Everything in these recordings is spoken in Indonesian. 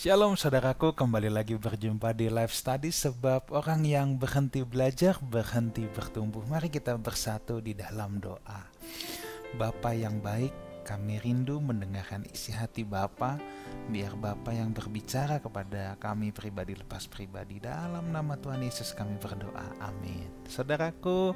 Shalom saudaraku, kembali lagi berjumpa di Live Study. Sebab orang yang berhenti belajar, berhenti bertumbuh. Mari kita bersatu di dalam doa. Bapa yang baik, kami rindu mendengarkan isi hati Bapa. Biar Bapa yang berbicara kepada kami pribadi lepas pribadi. Dalam nama Tuhan Yesus kami berdoa, amin. Saudaraku,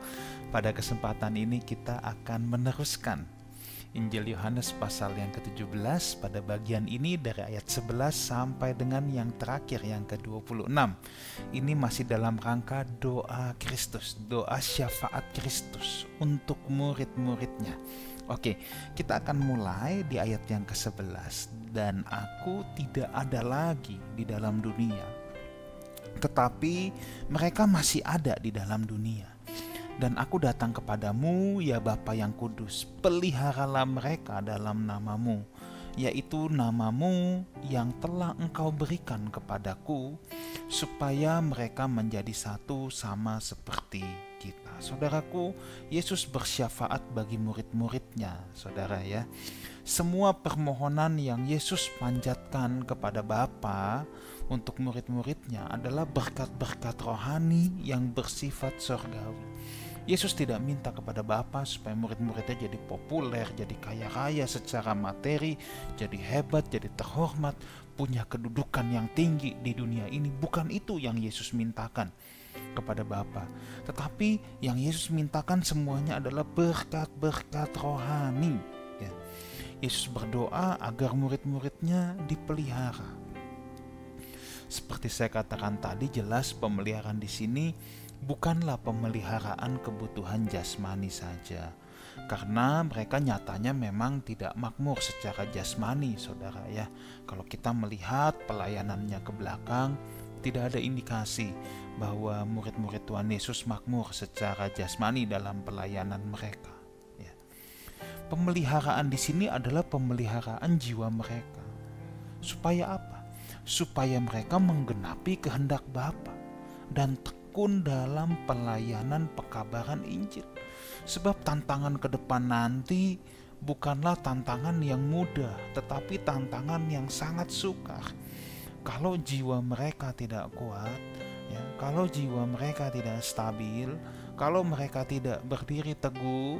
pada kesempatan ini kita akan meneruskan Injil Yohanes pasal yang ke-17 pada bagian ini dari ayat 11 sampai dengan yang terakhir yang ke-26. Ini masih dalam rangka doa Kristus, doa syafaat Kristus untuk murid-muridnya. Oke, kita akan mulai di ayat yang ke-11. Dan aku tidak ada lagi di dalam dunia, tetapi mereka masih ada di dalam dunia. Dan aku datang kepadamu, ya Bapa yang kudus, peliharalah mereka dalam namamu, yaitu namamu yang telah engkau berikan kepadaku, supaya mereka menjadi satu sama seperti kita. Saudaraku, Yesus bersyafaat bagi murid-muridnya, saudara ya. Semua permohonan yang Yesus panjatkan kepada Bapa untuk murid-muridnya adalah berkat-berkat rohani yang bersifat surgawi. Yesus tidak minta kepada Bapa supaya murid-muridnya jadi populer, jadi kaya raya secara materi, jadi hebat, jadi terhormat, punya kedudukan yang tinggi di dunia ini. Bukan itu yang Yesus mintakan kepada Bapa. Tetapi yang Yesus mintakan semuanya adalah berkat-berkat rohani. Ya. Yesus berdoa agar murid-muridnya dipelihara. Seperti saya katakan tadi, jelas pemeliharaan di sini bukanlah pemeliharaan kebutuhan jasmani saja, karena mereka nyatanya memang tidak makmur secara jasmani, saudara ya. Kalau kita melihat pelayanannya ke belakang, tidak ada indikasi bahwa murid-murid Tuhan Yesus makmur secara jasmani dalam pelayanan mereka. Ya. Pemeliharaan di sini adalah pemeliharaan jiwa mereka. Supaya apa? Supaya mereka menggenapi kehendak Bapa dan tekun dalam pelayanan pekabaran Injil. Sebab tantangan ke depan nanti bukanlah tantangan yang mudah, tetapi tantangan yang sangat sukar. Kalau jiwa mereka tidak kuat, ya, kalau jiwa mereka tidak stabil, kalau mereka tidak berdiri teguh,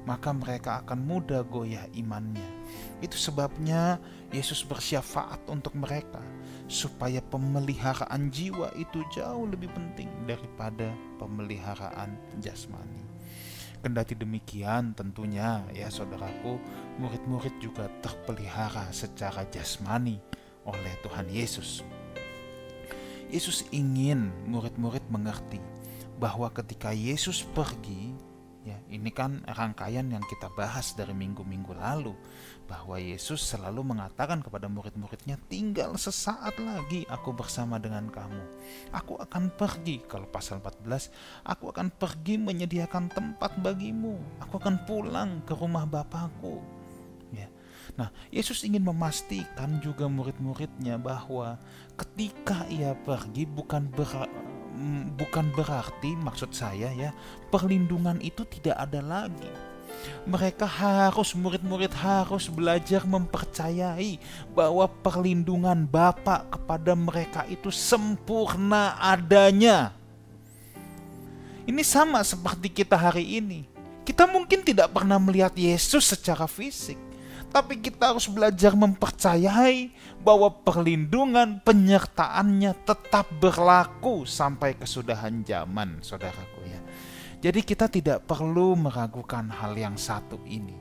maka mereka akan mudah goyah imannya. Itu sebabnya Yesus bersyafaat untuk mereka, supaya pemeliharaan jiwa itu jauh lebih penting daripada pemeliharaan jasmani. Kendati demikian, tentunya ya saudaraku, murid-murid juga terpelihara secara jasmani oleh Tuhan Yesus. Yesus ingin murid-murid mengerti bahwa ketika Yesus pergi, ya, ini kan rangkaian yang kita bahas dari minggu-minggu lalu, bahwa Yesus selalu mengatakan kepada murid-muridnya, tinggal sesaat lagi aku bersama dengan kamu. Aku akan pergi, kalau pasal 14, aku akan pergi menyediakan tempat bagimu. Aku akan pulang ke rumah Bapakku. Ya. Nah, Yesus ingin memastikan juga murid-muridnya bahwa ketika ia pergi bukan berarti, maksud saya ya, perlindungan itu tidak ada lagi. Murid-murid harus belajar mempercayai bahwa perlindungan Bapa kepada mereka itu sempurna adanya. Ini sama seperti kita hari ini. Kita mungkin tidak pernah melihat Yesus secara fisik, tapi kita harus belajar mempercayai bahwa perlindungan penyertaannya tetap berlaku sampai kesudahan zaman, saudaraku ya. Jadi kita tidak perlu meragukan hal yang satu ini.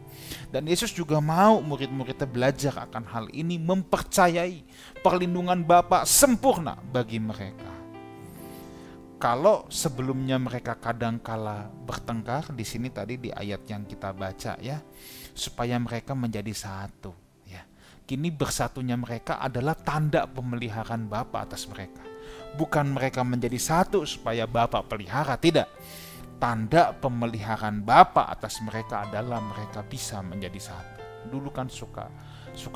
Dan Yesus juga mau murid-muridnya belajar akan hal ini, mempercayai perlindungan Bapa sempurna bagi mereka. Kalau sebelumnya mereka kadangkala bertengkar, di sini tadi di ayat yang kita baca ya, supaya mereka menjadi satu ya. Kini bersatunya mereka adalah tanda pemeliharaan Bapa atas mereka. Bukan mereka menjadi satu supaya Bapa pelihara, tidak. Tanda pemeliharaan Bapa atas mereka adalah mereka bisa menjadi satu. Dulu kan suka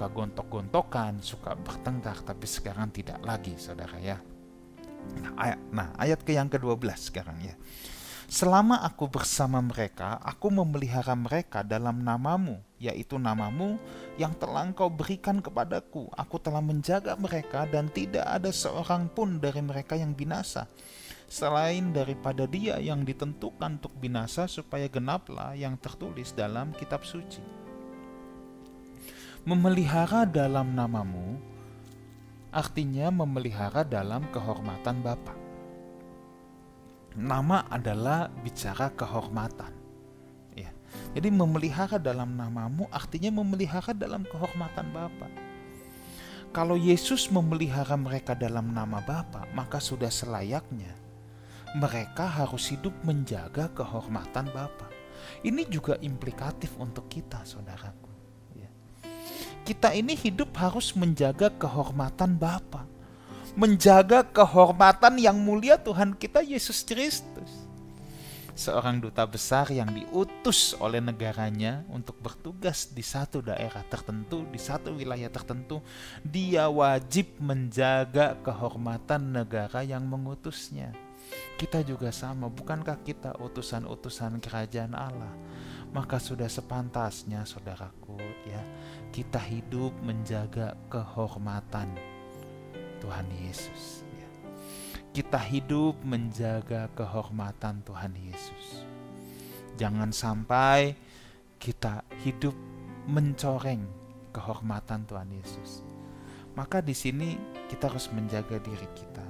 gontok-gontokan, suka bertengkar, tapi sekarang tidak lagi, saudara ya. Nah, ayat yang ke-12 sekarang ya. Selama aku bersama mereka, aku memelihara mereka dalam namamu, yaitu namamu yang telah engkau berikan kepadaku. Aku telah menjaga mereka dan tidak ada seorang pun dari mereka yang binasa, selain daripada dia yang ditentukan untuk binasa, supaya genaplah yang tertulis dalam kitab suci. Memelihara dalam namamu artinya memelihara dalam kehormatan Bapa. Nama adalah bicara kehormatan, ya. Jadi memelihara dalam namamu artinya memelihara dalam kehormatan Bapa. Kalau Yesus memelihara mereka dalam nama Bapa, maka sudah selayaknya mereka harus hidup menjaga kehormatan Bapa. Ini juga implikatif untuk kita, saudaraku, ya. Kita ini hidup harus menjaga kehormatan Bapa, menjaga kehormatan yang mulia Tuhan kita Yesus Kristus. Seorang duta besar yang diutus oleh negaranya untuk bertugas di satu daerah tertentu, di satu wilayah tertentu, dia wajib menjaga kehormatan negara yang mengutusnya. Kita juga sama, bukankah kita utusan-utusan kerajaan Allah? Maka sudah sepantasnya, saudaraku, ya, kita hidup menjaga kehormatan Tuhan Yesus, ya. Kita hidup menjaga kehormatan Tuhan Yesus. Jangan sampai kita hidup mencoreng kehormatan Tuhan Yesus. Maka di sini kita harus menjaga diri kita.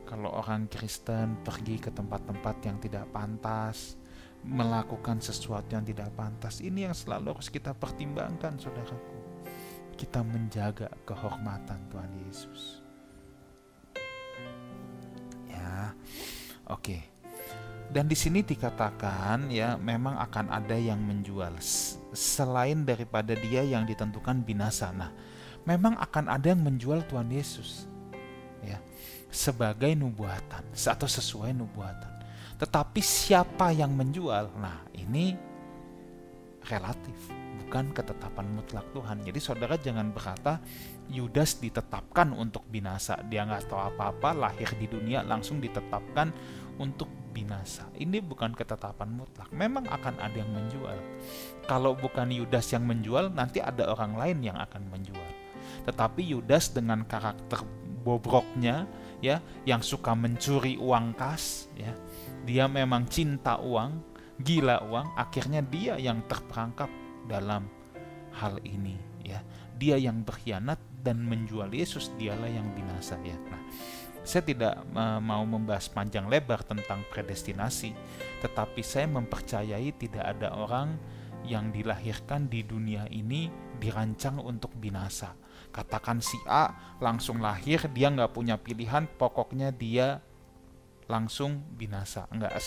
Kalau orang Kristen pergi ke tempat-tempat yang tidak pantas, melakukan sesuatu yang tidak pantas, ini yang selalu harus kita pertimbangkan, saudaraku. Kita menjaga kehormatan Tuhan Yesus. Ya, oke. Dan di sini dikatakan, ya, memang akan ada yang menjual selain daripada dia yang ditentukan binasa. Nah, memang akan ada yang menjual Tuhan Yesus, ya, sebagai nubuatan atau sesuai nubuatan. Tetapi siapa yang menjual? Nah, ini relatif, bukan ketetapan mutlak Tuhan. Jadi saudara jangan berkata Yudas ditetapkan untuk binasa, dia nggak tahu apa-apa, lahir di dunia langsung ditetapkan untuk binasa. Ini bukan ketetapan mutlak. Memang akan ada yang menjual. Kalau bukan Yudas yang menjual, nanti ada orang lain yang akan menjual. Tetapi Yudas dengan karakter bobroknya, ya, yang suka mencuri uang kas, ya, dia memang cinta uang, gila uang, akhirnya dia yang terperangkap dalam hal ini, ya. Dia yang berkhianat dan menjual Yesus, dialah yang binasa, ya. Nah, saya tidak mau membahas panjang lebar tentang predestinasi, tetapi saya mempercayai tidak ada orang yang dilahirkan di dunia ini dirancang untuk binasa. Katakan si A langsung lahir, dia nggak punya pilihan, pokoknya dia langsung binasa. Enggak,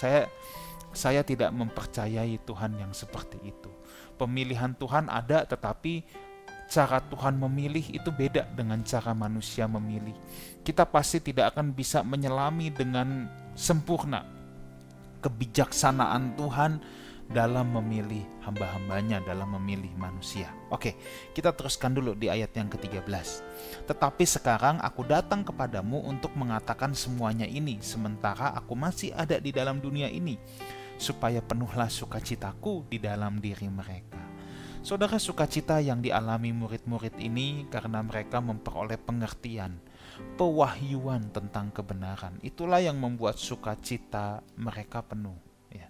saya tidak mempercayai Tuhan yang seperti itu. Pemilihan Tuhan ada, tetapi cara Tuhan memilih itu beda dengan cara manusia memilih. Kita pasti tidak akan bisa menyelami dengan sempurna kebijaksanaan Tuhan dalam memilih hamba-hambanya, dalam memilih manusia. Oke, kita teruskan dulu di ayat yang ke-13. Tetapi sekarang aku datang kepadamu untuk mengatakan semuanya ini, sementara aku masih ada di dalam dunia ini, supaya penuhlah sukacitaku di dalam diri mereka. Saudara, sukacita yang dialami murid-murid ini karena mereka memperoleh pengertian, pewahyuan tentang kebenaran. Itulah yang membuat sukacita mereka penuh, ya.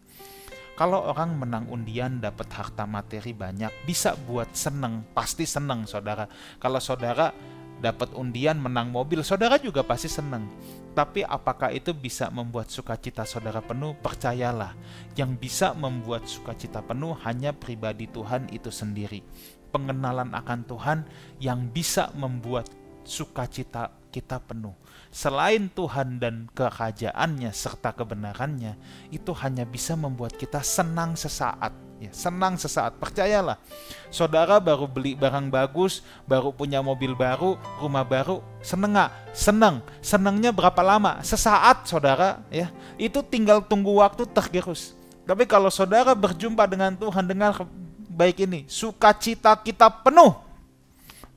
Kalau orang menang undian dapat harta materi banyak, bisa buat seneng, pasti seneng, saudara. Kalau saudara dapat undian menang mobil, saudara juga pasti seneng. Tapi apakah itu bisa membuat sukacita saudara penuh? Percayalah, yang bisa membuat sukacita penuh hanya pribadi Tuhan itu sendiri. Pengenalan akan Tuhan yang bisa membuat sukacita kita penuh. Selain Tuhan dan kerajaannya serta kebenarannya, itu hanya bisa membuat kita senang sesaat, ya, senang sesaat. Percayalah, saudara baru beli barang bagus, baru punya mobil baru, rumah baru, seneng gak? Seneng. Senengnya berapa lama? Sesaat, saudara, ya. Itu tinggal tunggu waktu tergerus. Tapi kalau saudara berjumpa dengan Tuhan, dengar baik ini, sukacita kita penuh,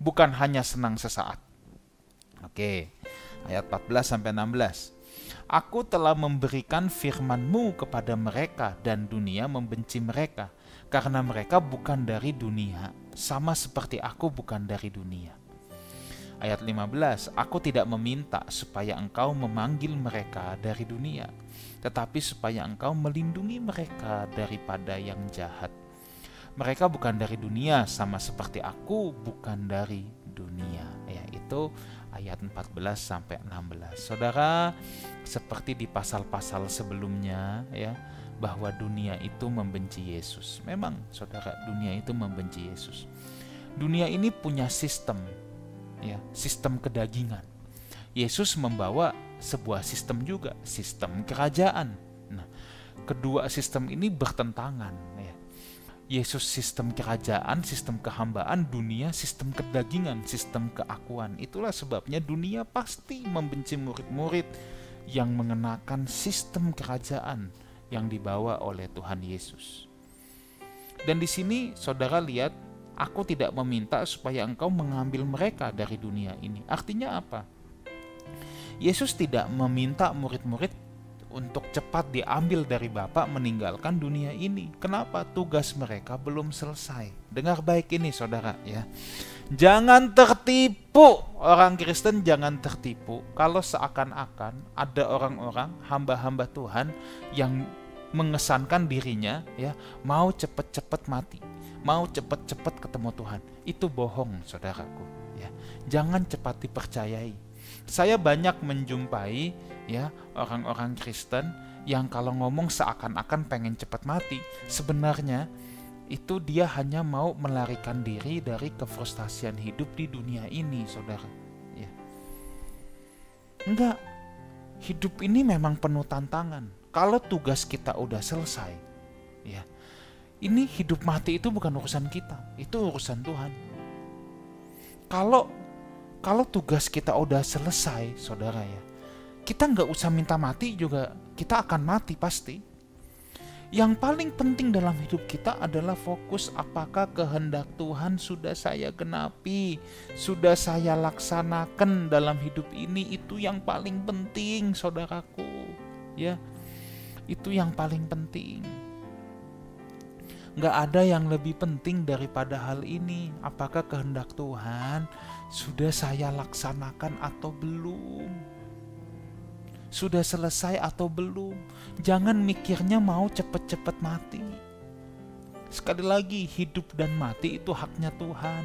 bukan hanya senang sesaat. Oke, ayat 14-16. Aku telah memberikan firman-Mu kepada mereka dan dunia membenci mereka, karena mereka bukan dari dunia, sama seperti aku bukan dari dunia. Ayat 15, aku tidak meminta supaya engkau memanggil mereka dari dunia, tetapi supaya engkau melindungi mereka daripada yang jahat. Mereka bukan dari dunia, sama seperti aku bukan dari dunia. Ya, itu ayat 14 sampai 16. Saudara, seperti di pasal-pasal sebelumnya ya, bahwa dunia itu membenci Yesus. Memang saudara, dunia itu membenci Yesus. Dunia ini punya sistem, ya, sistem kedagingan. Yesus membawa sebuah sistem juga, sistem kerajaan. Nah, kedua sistem ini bertentangan, ya. Yesus sistem kerajaan, sistem kehambaan, dunia sistem kedagingan, sistem keakuan. Itulah sebabnya dunia pasti membenci murid-murid yang mengenakan sistem kerajaan yang dibawa oleh Tuhan Yesus. Dan di sini saudara lihat, aku tidak meminta supaya engkau mengambil mereka dari dunia ini. Artinya apa? Yesus tidak meminta murid-murid untuk cepat diambil dari Bapa meninggalkan dunia ini. Kenapa? Tugas mereka belum selesai. Dengar baik ini saudara ya. Jangan tertipu, orang Kristen jangan tertipu kalau seakan-akan ada orang-orang hamba-hamba Tuhan yang mengesankan dirinya ya mau cepat-cepat mati, mau cepat-cepat ketemu Tuhan. Itu bohong saudaraku ya. Jangan cepat dipercayai. Saya banyak menjumpai ya orang-orang Kristen yang kalau ngomong seakan-akan pengen cepat mati, sebenarnya itu dia hanya mau melarikan diri dari kefrustasian hidup di dunia ini, saudara. Ya. Enggak, hidup ini memang penuh tantangan. Kalau tugas kita udah selesai, ya, ini hidup mati itu bukan urusan kita, itu urusan Tuhan. Kalau tugas kita udah selesai, saudara ya, kita nggak usah minta mati juga, kita akan mati pasti. Yang paling penting dalam hidup kita adalah fokus apakah kehendak Tuhan sudah saya genapi, sudah saya laksanakan dalam hidup ini. Itu yang paling penting saudaraku ya, itu yang paling penting. Nggak ada yang lebih penting daripada hal ini. Apakah kehendak Tuhan sudah saya laksanakan atau belum? Sudah selesai atau belum? Jangan mikirnya mau cepet-cepet mati. Sekali lagi, hidup dan mati itu haknya Tuhan.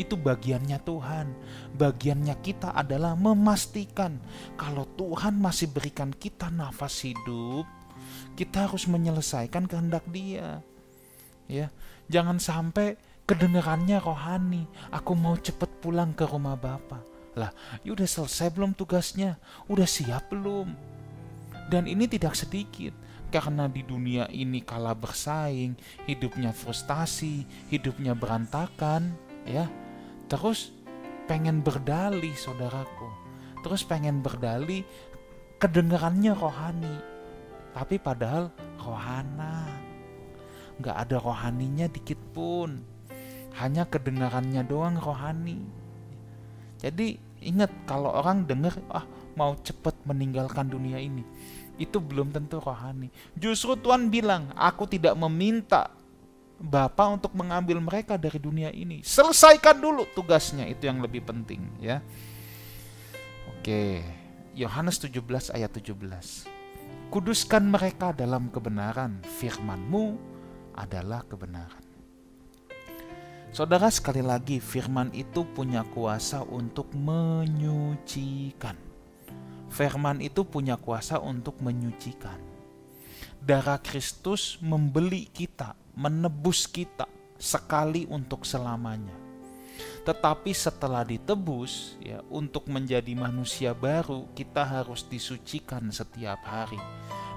Itu bagiannya Tuhan. Bagiannya kita adalah memastikan kalau Tuhan masih berikan kita nafas hidup, kita harus menyelesaikan kehendak Dia. Ya, jangan sampai kedengarannya rohani, aku mau cepet pulang ke rumah Bapa. Lah, ya udah selesai belum tugasnya? Udah siap belum? Dan ini tidak sedikit, karena di dunia ini kalah bersaing, hidupnya frustasi, hidupnya berantakan, ya. Terus pengen berdalih, saudaraku. Terus pengen berdalih, kedengarannya rohani, tapi padahal rohana. Gak ada rohaninya dikit pun, hanya kedengarannya doang rohani. Jadi ingat, kalau orang dengar mau cepat meninggalkan dunia ini, itu belum tentu rohani. Justru Tuhan bilang, aku tidak meminta Bapa untuk mengambil mereka dari dunia ini. Selesaikan dulu tugasnya, itu yang lebih penting ya. Oke, Yohanes 17 ayat 17. Kuduskan mereka dalam kebenaran, firman-Mu adalah kebenaran. Saudara, sekali lagi, firman itu punya kuasa untuk menyucikan. Firman itu punya kuasa untuk menyucikan. Darah Kristus membeli kita, menebus kita sekali untuk selamanya. Tetapi setelah ditebus, ya, untuk menjadi manusia baru, kita harus disucikan setiap hari.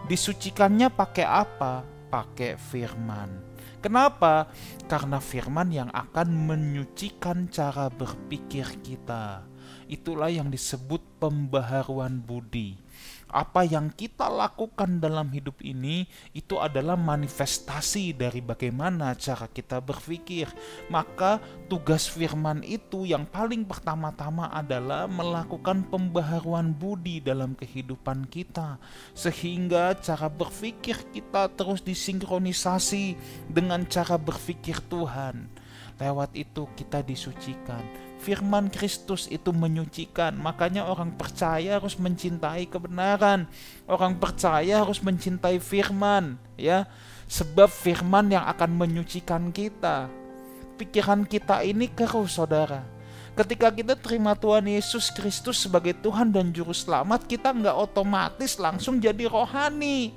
Disucikannya pakai apa? Pakai firman. Kenapa? Karena firman yang akan menyucikan cara berpikir kita. Itulah yang disebut pembaharuan budi. Apa yang kita lakukan dalam hidup ini itu adalah manifestasi dari bagaimana cara kita berpikir. Maka tugas firman itu yang paling pertama-tama adalah melakukan pembaharuan budi dalam kehidupan kita, sehingga cara berpikir kita terus disinkronisasi dengan cara berpikir Tuhan. Lewat itu kita disucikan. Firman Kristus itu menyucikan, makanya orang percaya harus mencintai kebenaran. Orang percaya harus mencintai firman, ya. Sebab firman yang akan menyucikan kita. Pikiran kita ini keruh, saudara. Ketika kita terima Tuhan Yesus Kristus sebagai Tuhan dan Juru Selamat, kita nggak otomatis langsung jadi rohani.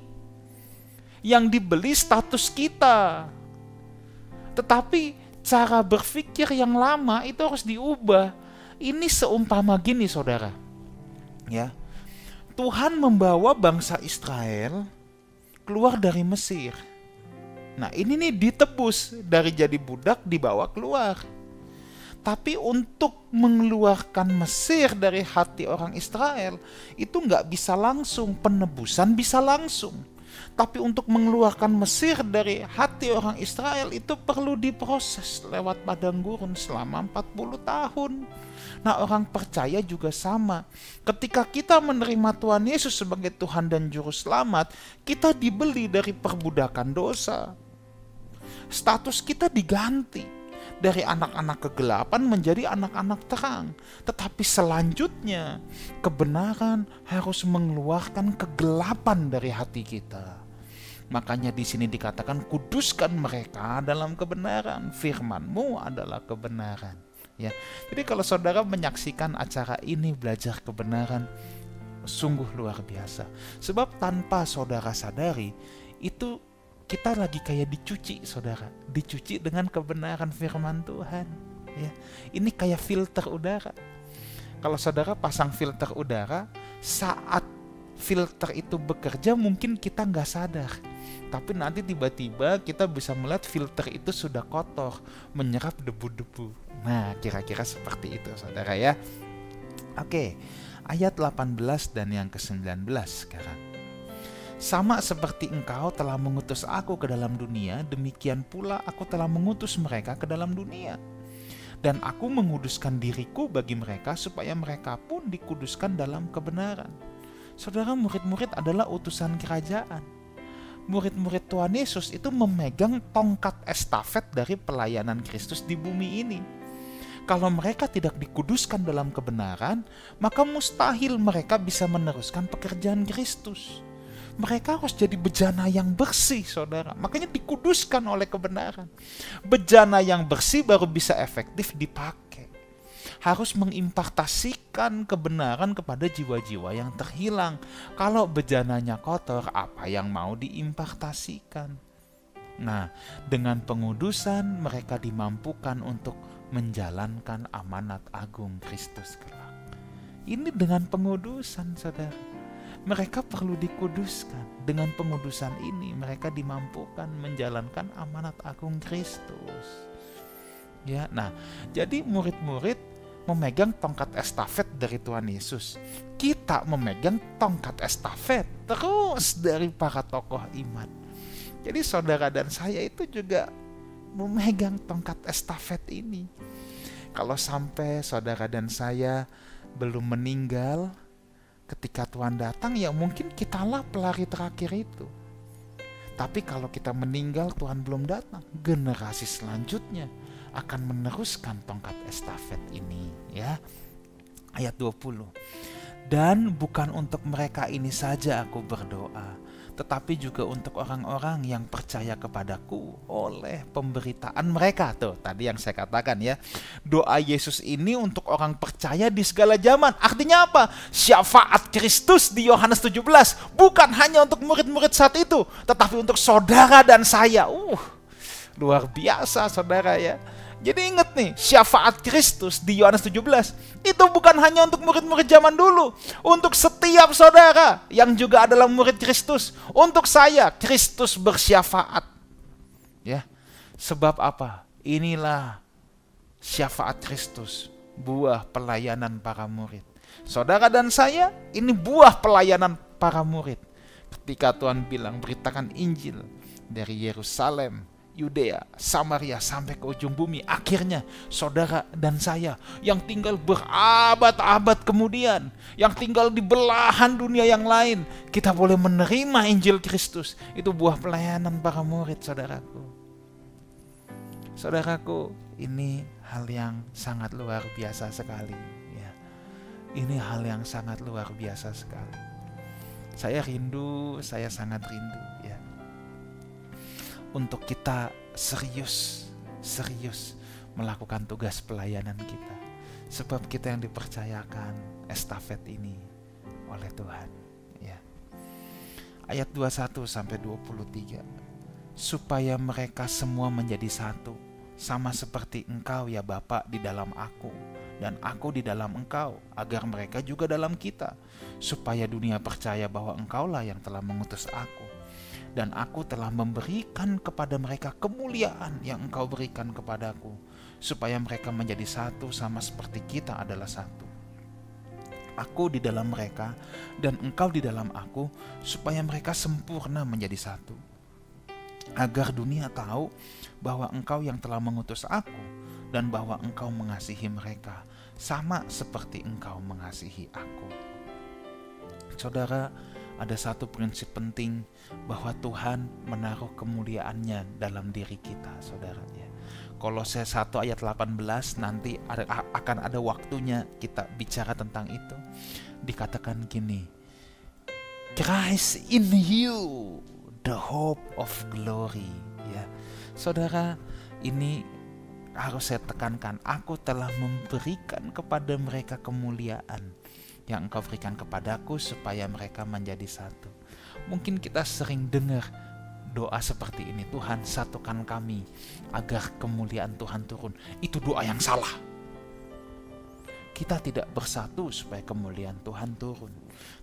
Yang dibeli status kita. Tetapi cara berpikir yang lama itu harus diubah. Ini seumpama gini, saudara. Ya. Tuhan membawa bangsa Israel keluar dari Mesir. Nah, ini nih ditebus dari jadi budak dibawa keluar. Tapi untuk mengeluarkan Mesir dari hati orang Israel itu nggak bisa langsung, penebusan bisa langsung. Tapi untuk mengeluarkan Mesir dari hati orang Israel itu perlu diproses lewat padang gurun selama 40 tahun. Nah, orang percaya juga sama. Ketika kita menerima Tuhan Yesus sebagai Tuhan dan Juru Selamat, kita dibeli dari perbudakan dosa. Status kita diganti dari anak-anak kegelapan menjadi anak-anak terang. Tetapi selanjutnya kebenaran harus mengeluarkan kegelapan dari hati kita. Makanya di sini dikatakan kuduskan mereka dalam kebenaran. Firman-Mu adalah kebenaran. Ya. Jadi kalau saudara menyaksikan acara ini belajar kebenaran, sungguh luar biasa. Sebab tanpa saudara sadari, itu kita lagi kayak dicuci, saudara. Dicuci dengan kebenaran firman Tuhan. Ya. Ini kayak filter udara. Kalau saudara pasang filter udara, saat filter itu bekerja mungkin kita nggak sadar. Tapi nanti tiba-tiba kita bisa melihat filter itu sudah kotor, menyerap debu-debu. Nah, kira-kira seperti itu, saudara ya. Oke, ayat 18 dan yang ke-19 sekarang. Sama seperti engkau telah mengutus aku ke dalam dunia, demikian pula aku telah mengutus mereka ke dalam dunia. Dan aku menguduskan diriku bagi mereka supaya mereka pun dikuduskan dalam kebenaran. Saudara, murid-murid adalah utusan kerajaan. Murid-murid Tuhan Yesus itu memegang tongkat estafet dari pelayanan Kristus di bumi ini. Kalau mereka tidak dikuduskan dalam kebenaran, maka mustahil mereka bisa meneruskan pekerjaan Kristus. Mereka harus jadi bejana yang bersih, saudara. Makanya dikuduskan oleh kebenaran. Bejana yang bersih baru bisa efektif dipakai. Harus mengimpartasikan kebenaran kepada jiwa-jiwa yang terhilang. Kalau bejananya kotor, apa yang mau diimpartasikan? Nah, dengan pengudusan mereka dimampukan untuk menjalankan amanat agung Kristus kelak. Ini dengan pengudusan, saudara. Mereka perlu dikuduskan. Dengan pengudusan ini mereka dimampukan menjalankan amanat agung Kristus. Ya, nah, jadi murid-murid memegang tongkat estafet dari Tuhan Yesus. Kita memegang tongkat estafet terus dari para tokoh iman. Jadi saudara dan saya itu juga memegang tongkat estafet ini. Kalau sampai saudara dan saya belum meninggal ketika Tuhan datang, ya mungkin kitalah pelari terakhir itu. Tapi kalau kita meninggal Tuhan belum datang, generasi selanjutnya akan meneruskan tongkat estafet ini, ya. Ayat 20. Dan bukan untuk mereka ini saja aku berdoa, tetapi juga untuk orang-orang yang percaya kepadaku oleh pemberitaan mereka. Tuh, tadi yang saya katakan ya. Doa Yesus ini untuk orang percaya di segala zaman. Artinya apa? Syafaat Kristus di Yohanes 17 bukan hanya untuk murid-murid saat itu, tetapi untuk saudara dan saya. Luar biasa, saudara ya. Jadi ingat nih, syafaat Kristus di Yohanes 17 itu bukan hanya untuk murid-murid zaman dulu, untuk setiap saudara yang juga adalah murid Kristus. Untuk saya, Kristus bersyafaat. Ya. Sebab apa? Inilah syafaat Kristus, buah pelayanan para murid. Saudara dan saya, ini buah pelayanan para murid ketika Tuhan bilang beritakan Injil dari Yerusalem, Yudea, Samaria sampai ke ujung bumi. Akhirnya saudara dan saya yang tinggal berabad-abad kemudian, yang tinggal di belahan dunia yang lain, kita boleh menerima Injil Kristus. Itu buah pelayanan para murid, saudaraku. Saudaraku, ini hal yang sangat luar biasa sekali ya. Ini hal yang sangat luar biasa sekali. Saya sangat rindu ya, untuk kita serius melakukan tugas pelayanan kita. Sebab kita yang dipercayakan estafet ini oleh Tuhan ya. Ayat 21 sampai 23. Supaya mereka semua menjadi satu, sama seperti Engkau ya Bapa di dalam aku, dan aku di dalam Engkau, agar mereka juga dalam kita, supaya dunia percaya bahwa Engkaulah yang telah mengutus aku. Dan aku telah memberikan kepada mereka kemuliaan yang Engkau berikan kepadaku, supaya mereka menjadi satu sama seperti kita adalah satu. Aku di dalam mereka dan Engkau di dalam aku, supaya mereka sempurna menjadi satu. Agar dunia tahu bahwa Engkau yang telah mengutus aku, dan bahwa Engkau mengasihi mereka, sama seperti Engkau mengasihi aku. Saudara, ada satu prinsip penting bahwa Tuhan menaruh kemuliaannya dalam diri kita, saudara ya. Kolose 1 ayat 18, nanti akan ada waktunya kita bicara tentang itu. Dikatakan gini, Christ in you, the hope of glory ya. Saudara, ini harus saya tekankan, aku telah memberikan kepada mereka kemuliaan yang Engkau berikan kepadaku, supaya mereka menjadi satu. Mungkin kita sering dengar doa seperti ini, Tuhan satukan kami agar kemuliaan Tuhan turun. Itu doa yang salah. Kita tidak bersatu supaya kemuliaan Tuhan turun,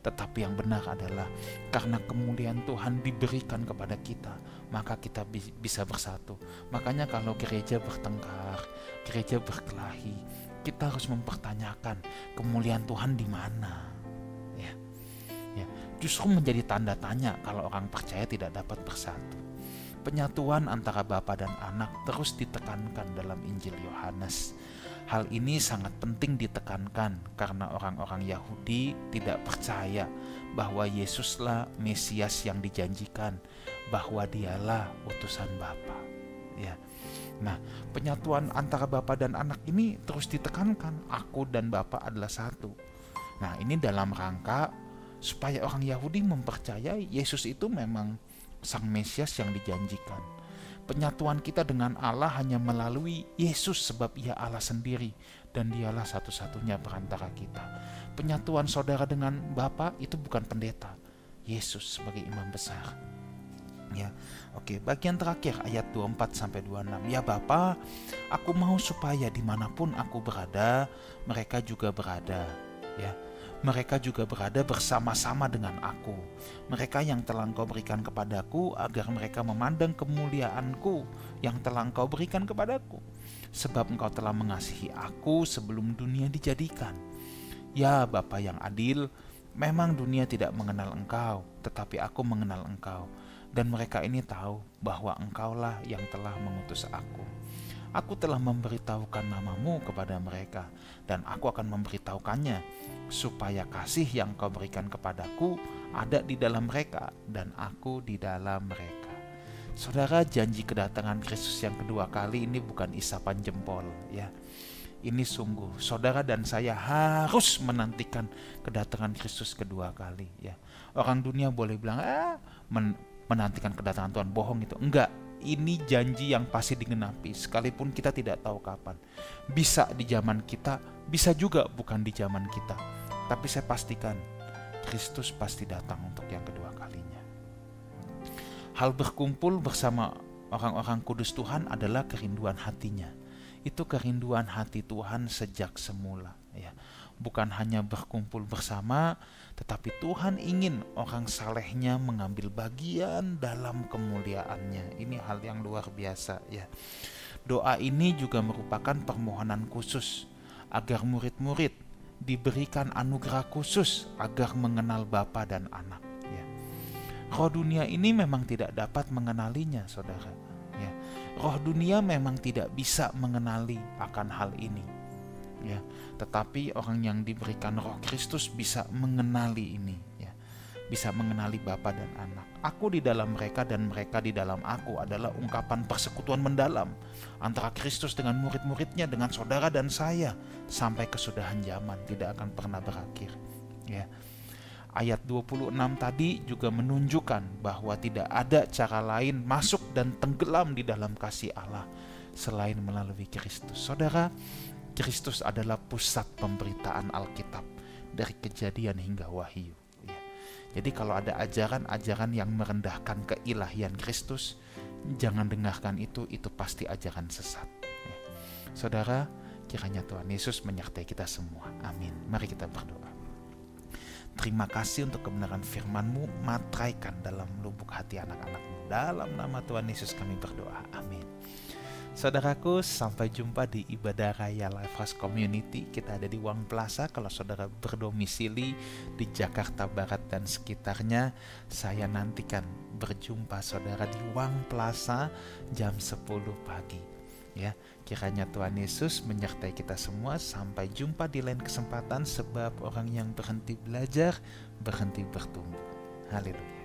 tetapi yang benar adalah karena kemuliaan Tuhan diberikan kepada kita, maka kita bisa bersatu. Makanya kalau gereja bertengkar, gereja berkelahi, kita harus mempertanyakan kemuliaan Tuhan di mana. Ya. Justru menjadi tanda tanya kalau orang percaya tidak dapat bersatu. Penyatuan antara Bapa dan Anak terus ditekankan dalam Injil Yohanes. Hal ini sangat penting ditekankan karena orang-orang Yahudi tidak percaya bahwa Yesuslah Mesias yang dijanjikan, bahwa Dialah utusan Bapa. Ya. Nah, penyatuan antara Bapa dan Anak ini terus ditekankan. Aku dan Bapa adalah satu. Nah, ini dalam rangka supaya orang Yahudi mempercayai Yesus itu memang Sang Mesias yang dijanjikan. Penyatuan kita dengan Allah hanya melalui Yesus, sebab Ia Allah sendiri dan Dialah satu-satunya perantara kita. Penyatuan saudara dengan Bapa itu bukan pendeta, Yesus sebagai imam besar. Ya, oke, bagian terakhir ayat 24 sampai 26. Ya Bapa, aku mau supaya dimanapun aku berada, mereka juga berada. Ya, mereka juga berada bersama-sama dengan aku. Mereka yang telah Engkau berikan kepadaku, agar mereka memandang kemuliaanku yang telah Engkau berikan kepadaku. Sebab Engkau telah mengasihi aku sebelum dunia dijadikan. Ya Bapa yang adil, memang dunia tidak mengenal Engkau, tetapi aku mengenal Engkau. Dan mereka ini tahu bahwa Engkaulah yang telah mengutus aku. Aku telah memberitahukan namamu kepada mereka, dan aku akan memberitahukannya, supaya kasih yang Kau berikan kepadaku ada di dalam mereka, dan aku di dalam mereka. Saudara, janji kedatangan Kristus yang kedua kali ini bukan isapan jempol ya. Ini sungguh, saudara dan saya harus menantikan kedatangan Kristus kedua kali ya. Orang dunia boleh bilang, menantikan kedatangan Tuhan, bohong itu. Enggak, ini janji yang pasti digenapi, sekalipun kita tidak tahu kapan. Bisa di zaman kita, bisa juga bukan di zaman kita. Tapi saya pastikan, Kristus pasti datang untuk yang kedua kalinya. Hal berkumpul bersama orang-orang kudus Tuhan adalah kerinduan hatinya. Itu kerinduan hati Tuhan sejak semula ya. Bukan hanya berkumpul bersama, tetapi Tuhan ingin orang salehnya mengambil bagian dalam kemuliaannya. Ini hal yang luar biasa ya. Doa ini juga merupakan permohonan khusus agar murid-murid diberikan anugerah khusus agar mengenal Bapa dan Anak. Roh dunia ini memang tidak dapat mengenalinya, saudara. Ya, roh dunia memang tidak bisa mengenali akan hal ini. Ya, tetapi orang yang diberikan Roh Kristus bisa mengenali ini. Ya, bisa mengenali Bapa dan Anak. Aku di dalam mereka dan mereka di dalam aku adalah ungkapan persekutuan mendalam antara Kristus dengan murid-muridnya, dengan saudara dan saya sampai kesudahan zaman, tidak akan pernah berakhir. Ya. Ayat 26 tadi juga menunjukkan bahwa tidak ada cara lain masuk dan tenggelam di dalam kasih Allah selain melalui Kristus. Saudara, Kristus adalah pusat pemberitaan Alkitab dari Kejadian hingga Wahyu. Ya. Jadi kalau ada ajaran-ajaran yang merendahkan keilahian Kristus, jangan dengarkan itu pasti ajaran sesat. Ya. Saudara, kiranya Tuhan Yesus menyertai kita semua. Amin. Mari kita berdoa. Terima kasih untuk kebenaran firman-Mu, matraikan dalam lubuk hati anak-anak-Mu. Dalam nama Tuhan Yesus kami berdoa. Amin. Saudaraku, sampai jumpa di ibadah raya Lifehouse Community. Kita ada di Wang Plaza. Kalau saudara berdomisili di Jakarta Barat dan sekitarnya, saya nantikan berjumpa saudara di Wang Plaza jam 10 pagi. Ya, kiranya Tuhan Yesus menyertai kita semua. Sampai jumpa di lain kesempatan, sebab orang yang berhenti belajar berhenti bertumbuh. Haleluya.